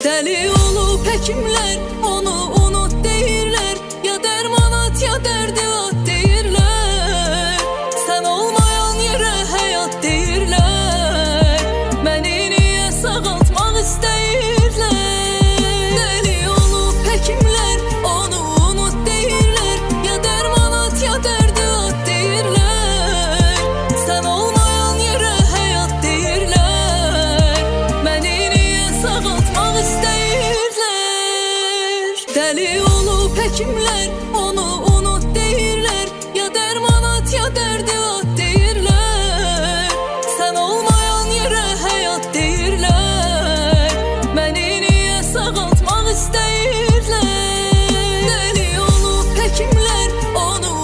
Deli olup hekimler onu unut deyirlər, ya derman at ya derdi at deyirlər. Sen olmayan yere hayat deyirlər, beni niye sağaltmak istəyirlər. Deli olup hekimler onu unut deyirlər, ya derman at ya derdi at deyirlər. Sen olmayan yere hayat deyirlər, beni niye sağaltmak istəyirlər. Deli olup hekimler onu unut deyirlər, ya derman at ya derdi at deyirlər. Sen olmayan yere hayat deyirlər, beni niye sağaltmak istəyirlər. Deli olup hekimler onu